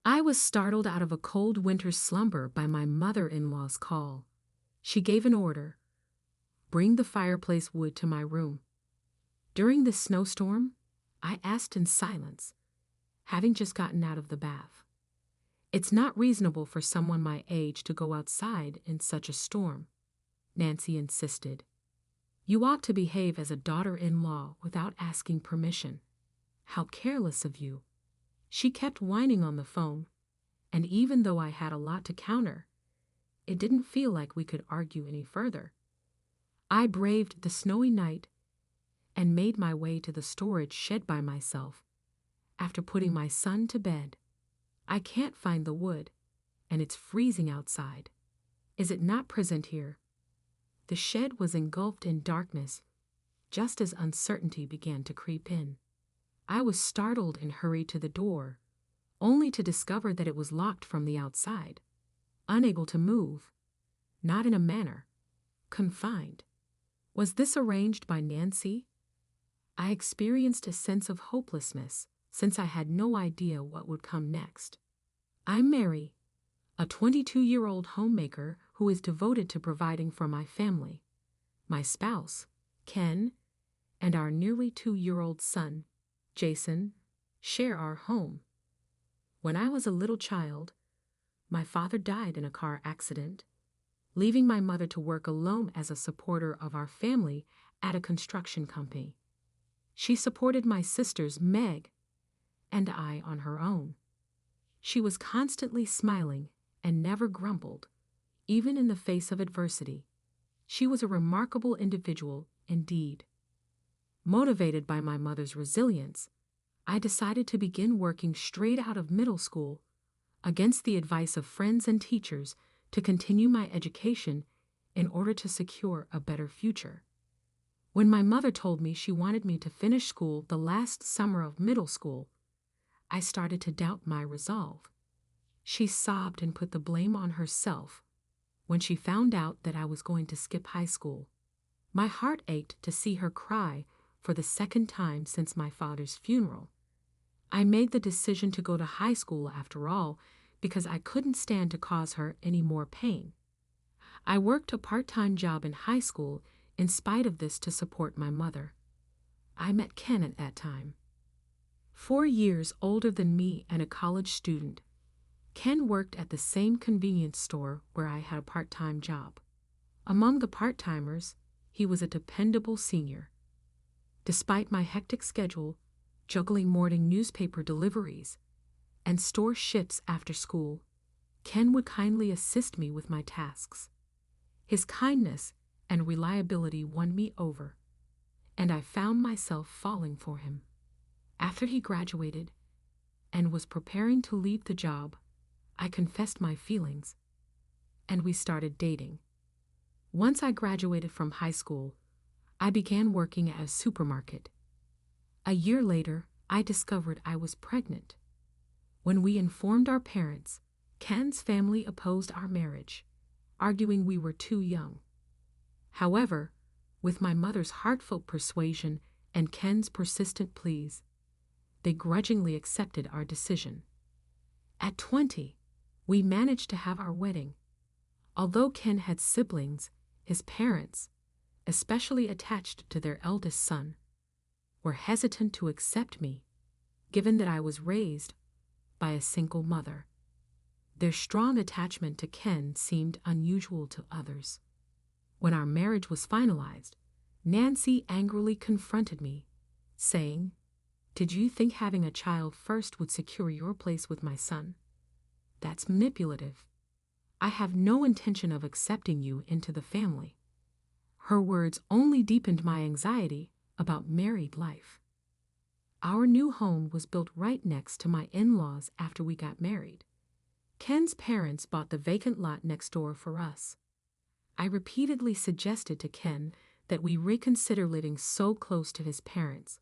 I was startled out of a cold winter's slumber by my mother-in-law's call. She gave an order: bring the fireplace wood to my room. During this snowstorm, I asked in silence, having just gotten out of the bath. It's not reasonable for someone my age to go outside in such a storm, Nancy insisted. You ought to behave as a daughter-in-law without asking permission. How careless of you. She kept whining on the phone, and even though I had a lot to counter, it didn't feel like we could argue any further. I braved the snowy night and made my way to the storage shed by myself. After putting my son to bed, I can't find the wood, and it's freezing outside. Is it not present here? The shed was engulfed in darkness, just as uncertainty began to creep in. I was startled and hurried to the door, only to discover that it was locked from the outside. Unable to move, not in a manner, confined. Was this arranged by Nancy? I experienced a sense of hopelessness since I had no idea what would come next. I'm Mary, a 22-year-old homemaker who is devoted to providing for my family. My spouse, Ken, and our nearly 2-year-old son, Jason, share our home. When I was a little child, my father died in a car accident, leaving my mother to work alone as a supporter of our family at a construction company. She supported my sisters, Meg and I, on her own. She was constantly smiling and never grumbled, even in the face of adversity. She was a remarkable individual indeed. Motivated by my mother's resilience, I decided to begin working straight out of middle school, against the advice of friends and teachers, to continue my education in order to secure a better future. When my mother told me she wanted me to finish school the last summer of middle school, I started to doubt my resolve. She sobbed and put the blame on herself when she found out that I was going to skip high school. My heart ached to see her cry for the second time since my father's funeral. I made the decision to go to high school after all because I couldn't stand to cause her any more pain. I worked a part-time job in high school in spite of this to support my mother. I met Ken at that time. 4 years older than me and a college student, Ken worked at the same convenience store where I had a part-time job. Among the part-timers, he was a dependable senior. Despite my hectic schedule, juggling morning newspaper deliveries and store shifts after school, Ken would kindly assist me with my tasks. His kindness and reliability won me over, and I found myself falling for him. After he graduated and was preparing to leave the job, I confessed my feelings, and we started dating. Once I graduated from high school, I began working at a supermarket. A year later, I discovered I was pregnant. When we informed our parents, Ken's family opposed our marriage, arguing we were too young. However, with my mother's heartfelt persuasion and Ken's persistent pleas, they grudgingly accepted our decision. At 20, we managed to have our wedding. Although Ken had siblings, his parents, especially attached to their eldest son, were hesitant to accept me, given that I was raised by a single mother. Their strong attachment to Ken seemed unusual to others. When our marriage was finalized, Nancy angrily confronted me, saying, "Did you think having a child first would secure your place with my son? That's manipulative. I have no intention of accepting you into the family." Her words only deepened my anxiety about married life. Our new home was built right next to my in-laws after we got married. Ken's parents bought the vacant lot next door for us. I repeatedly suggested to Ken that we reconsider living so close to his parents,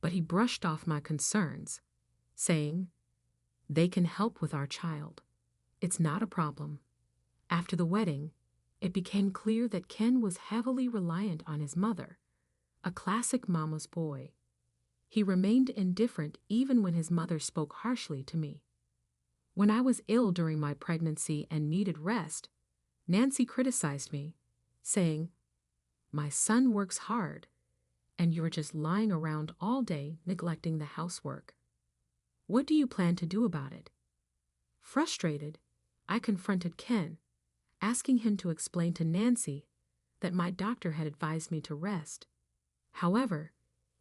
but he brushed off my concerns, saying, "They can help with our child. It's not a problem." After the wedding, it became clear that Ken was heavily reliant on his mother, a classic mama's boy. He remained indifferent even when his mother spoke harshly to me. When I was ill during my pregnancy and needed rest, Nancy criticized me, saying, "My son works hard, and you're just lying around all day neglecting the housework. What do you plan to do about it?" Frustrated, I confronted Ken, asking him to explain to Nancy that my doctor had advised me to rest. However,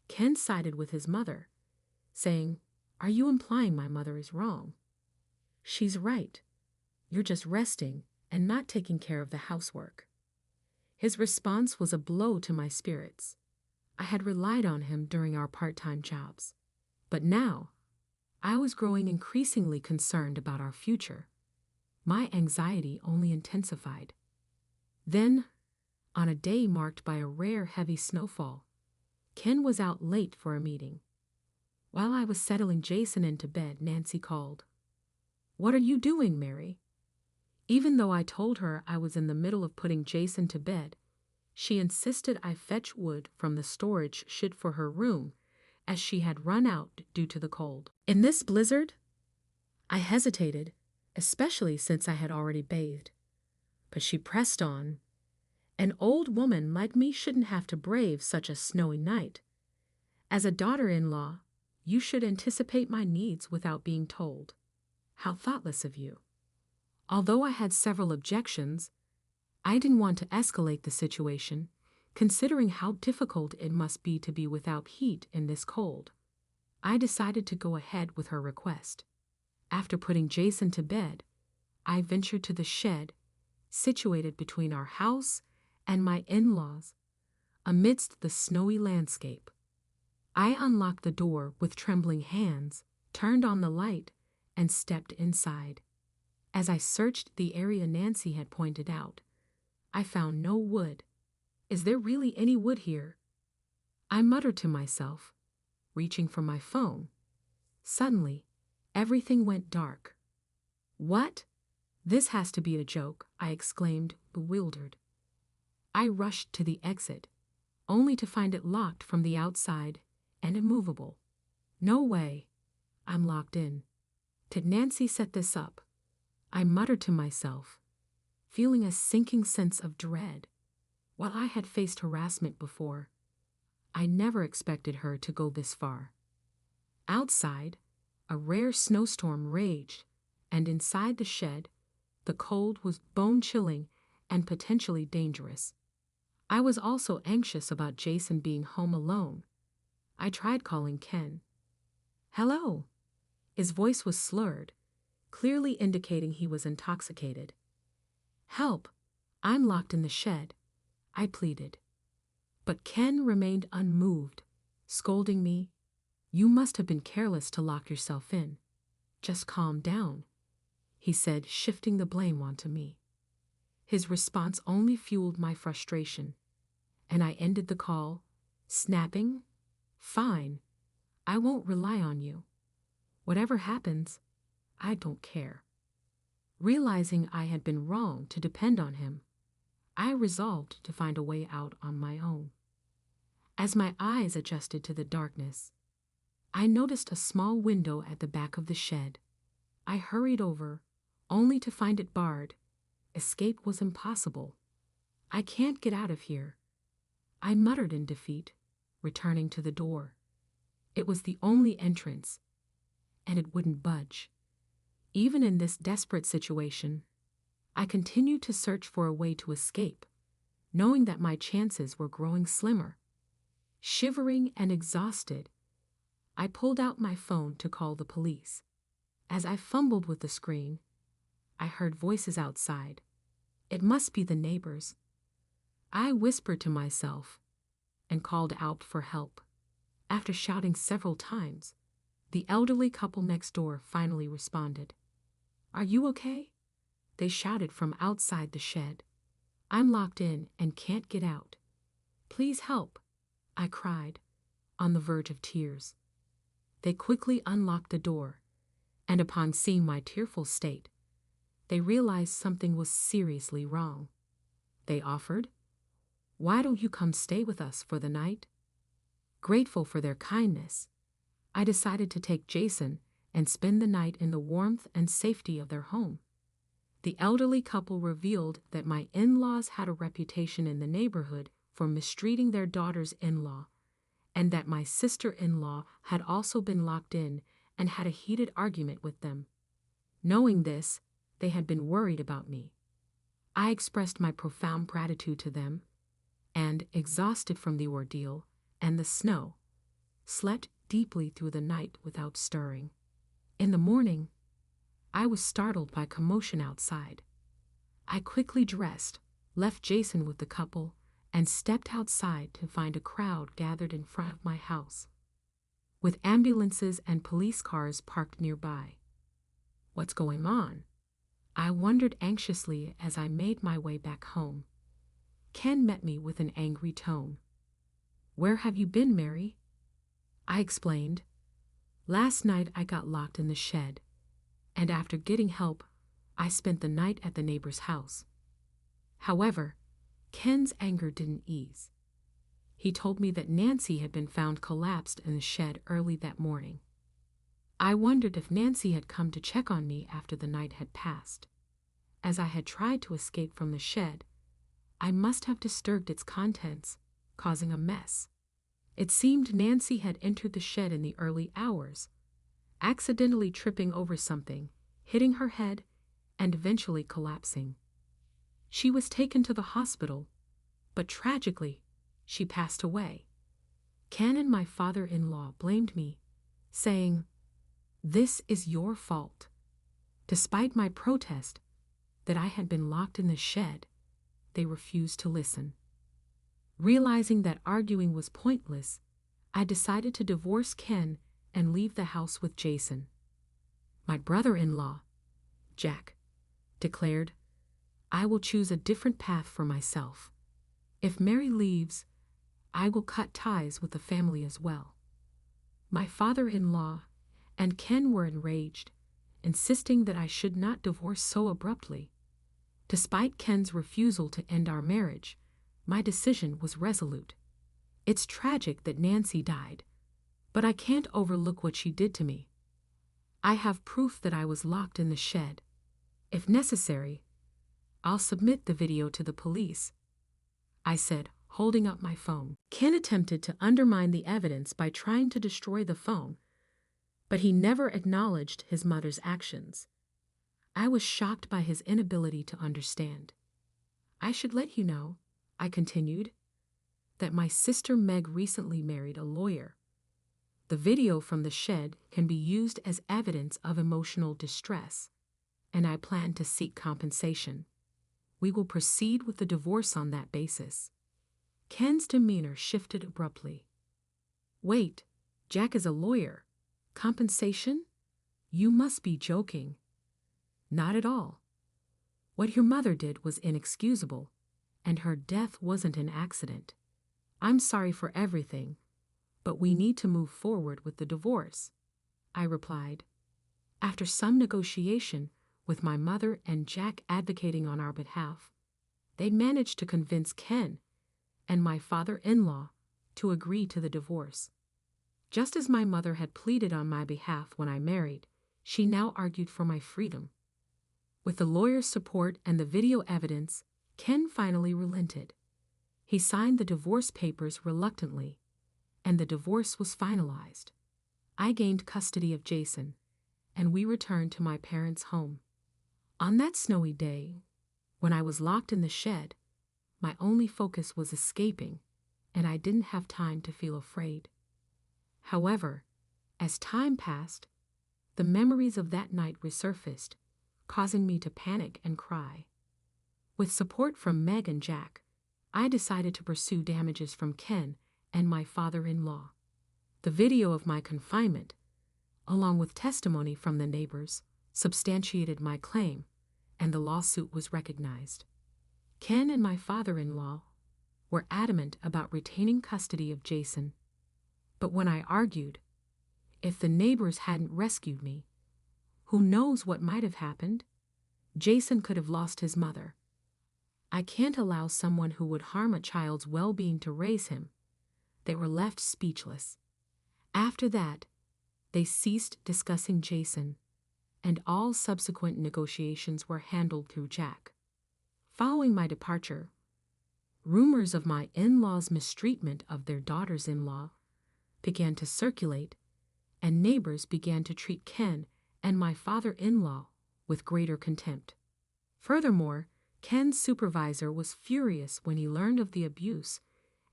Ken sided with his mother, saying, "Are you implying my mother is wrong? She's right. You're just resting and not taking care of the housework." His response was a blow to my spirits. I had relied on him during our part-time jobs, but now I was growing increasingly concerned about our future. My anxiety only intensified. Then, on a day marked by a rare heavy snowfall, Ken was out late for a meeting. While I was settling Jason into bed, Nancy called. "What are you doing, Mary?" Even though I told her I was in the middle of putting Jason to bed, she insisted I fetch wood from the storage shed for her room, as she had run out due to the cold. "In this blizzard?" I hesitated, especially since I had already bathed. But she pressed on. "An old woman like me shouldn't have to brave such a snowy night. As a daughter-in-law, you should anticipate my needs without being told. How thoughtless of you." Although I had several objections, I didn't want to escalate the situation, considering how difficult it must be to be without heat in this cold. I decided to go ahead with her request. After putting Jason to bed, I ventured to the shed, situated between our house and my in-laws, amidst the snowy landscape. I unlocked the door with trembling hands, turned on the light, and stepped inside. As I searched the area Nancy had pointed out, I found no wood. "Is there really any wood here?" I muttered to myself, reaching for my phone. Suddenly, everything went dark. "What? This has to be a joke," I exclaimed, bewildered. I rushed to the exit, only to find it locked from the outside and immovable. "No way. I'm locked in. Did Nancy set this up?" I muttered to myself, feeling a sinking sense of dread. While I had faced harassment before, I never expected her to go this far. Outside, a rare snowstorm raged, and inside the shed, the cold was bone-chilling and potentially dangerous. I was also anxious about Jason being home alone. I tried calling Ken. "Hello." His voice was slurred, clearly indicating he was intoxicated. "Help, I'm locked in the shed," I pleaded. But Ken remained unmoved, scolding me, "You must have been careless to lock yourself in. Just calm down," he said, shifting the blame onto me. His response only fueled my frustration, and I ended the call, snapping, "Fine, I won't rely on you. Whatever happens, I don't care." Realizing I had been wrong to depend on him, I resolved to find a way out on my own. As my eyes adjusted to the darkness, I noticed a small window at the back of the shed. I hurried over, only to find it barred. Escape was impossible. "I can't get out of here," I muttered in defeat, returning to the door. It was the only entrance, and it wouldn't budge. Even in this desperate situation, I continued to search for a way to escape, knowing that my chances were growing slimmer. Shivering and exhausted, I pulled out my phone to call the police. As I fumbled with the screen, I heard voices outside. It must be the neighbors. I whispered to myself and called out for help. After shouting several times, the elderly couple next door finally responded. "Are you okay?" they shouted from outside the shed. "I'm locked in and can't get out. Please help," I cried, on the verge of tears. They quickly unlocked the door, and upon seeing my tearful state, they realized something was seriously wrong. They offered, "Why don't you come stay with us for the night?" Grateful for their kindness, I decided to take Jason and spend the night in the warmth and safety of their home. The elderly couple revealed that my in-laws had a reputation in the neighborhood for mistreating their daughter's in-law, and that my sister-in-law had also been locked in and had a heated argument with them. Knowing this, they had been worried about me. I expressed my profound gratitude to them, and, exhausted from the ordeal and the snow, slept deeply through the night without stirring. In the morning, I was startled by commotion outside. I quickly dressed, left Jason with the couple, and stepped outside to find a crowd gathered in front of my house, with ambulances and police cars parked nearby. What's going on? I wondered anxiously as I made my way back home. Ken met me with an angry tone. "Where have you been, Mary?" I explained. "Last night I got locked in the shed, and after getting help, I spent the night at the neighbor's house." However, Ken's anger didn't ease. He told me that Nancy had been found collapsed in the shed early that morning. I wondered if Nancy had come to check on me after the night had passed. As I had tried to escape from the shed, I must have disturbed its contents, causing a mess. It seemed Nancy had entered the shed in the early hours, accidentally tripping over something, hitting her head, and eventually collapsing. She was taken to the hospital, but tragically, she passed away. Ken and my father-in-law blamed me, saying, "This is your fault." Despite my protest that I had been locked in the shed, they refused to listen. Realizing that arguing was pointless, I decided to divorce Ken and leave the house with Jason. My brother-in-law, Jack, declared, "I will choose a different path for myself. If Mary leaves, I will cut ties with the family as well." My father-in-law and Ken were enraged, insisting that I should not divorce so abruptly. Despite Ken's refusal to end our marriage, my decision was resolute. It's tragic that Nancy died, but I can't overlook what she did to me. I have proof that I was locked in the shed. If necessary, I'll submit the video to the police, I said, holding up my phone. Ken attempted to undermine the evidence by trying to destroy the phone, but he never acknowledged his mother's actions. I was shocked by his inability to understand. "I should let you know," I continued, "that my sister Meg recently married a lawyer. The video from the shed can be used as evidence of emotional distress, and I plan to seek compensation. We will proceed with the divorce on that basis." Ken's demeanor shifted abruptly. "Wait, Jack is a lawyer. Compensation? You must be joking." "Not at all. What your mother did was inexcusable, and her death wasn't an accident. I'm sorry for everything, but we need to move forward with the divorce," I replied. After some negotiation, with my mother and Jack advocating on our behalf, they managed to convince Ken and my father-in-law to agree to the divorce. Just as my mother had pleaded on my behalf when I married, she now argued for my freedom. With the lawyer's support and the video evidence, Ken finally relented. He signed the divorce papers reluctantly, and the divorce was finalized. I gained custody of Jason, and we returned to my parents' home. On that snowy day, when I was locked in the shed, my only focus was escaping, and I didn't have time to feel afraid. However, as time passed, the memories of that night resurfaced, causing me to panic and cry. With support from Meg and Jack, I decided to pursue damages from Ken and my father-in-law. The video of my confinement, along with testimony from the neighbors, substantiated my claim, and the lawsuit was recognized. Ken and my father-in-law were adamant about retaining custody of Jason, but when I argued, if the neighbors hadn't rescued me, who knows what might have happened? Jason could have lost his mother. I can't allow someone who would harm a child's well-being to raise him. They were left speechless. After that, they ceased discussing Jason, and all subsequent negotiations were handled through Jack. Following my departure, rumors of my in-laws' mistreatment of their daughters-in-law began to circulate, and neighbors began to treat Ken and my father-in-law with greater contempt. Furthermore, Ken's supervisor was furious when he learned of the abuse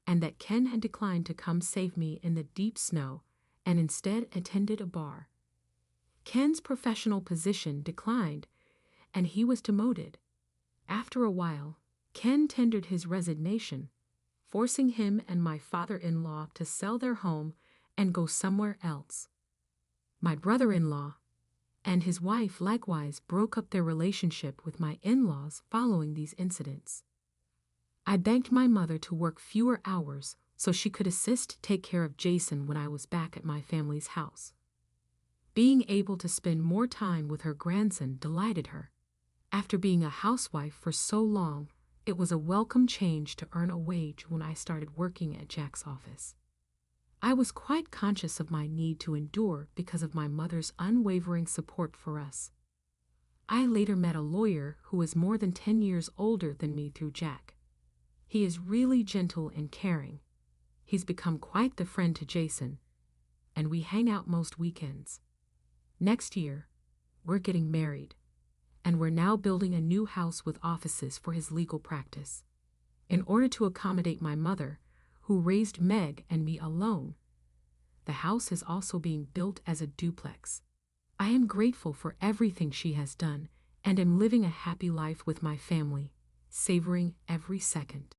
and that Ken had declined to come save me in the deep snow and instead attended a bar. Ken's professional position declined, and he was demoted. After a while, Ken tendered his resignation, forcing him and my father-in-law to sell their home and go somewhere else. My brother-in-law and his wife likewise broke up their relationship with my in-laws following these incidents. I begged my mother to work fewer hours so she could assist take care of Jason when I was back at my family's house. Being able to spend more time with her grandson delighted her. After being a housewife for so long, it was a welcome change to earn a wage when I started working at Jack's office. I was quite conscious of my need to endure because of my mother's unwavering support for us. I later met a lawyer who was more than 10 years older than me through Jack. He is really gentle and caring. He's become quite the friend to Jason, and we hang out most weekends. Next year, we're getting married, and we're now building a new house with offices for his legal practice. In order to accommodate my mother, who raised Meg and me alone, the house is also being built as a duplex. I am grateful for everything she has done and am living a happy life with my family, savoring every second.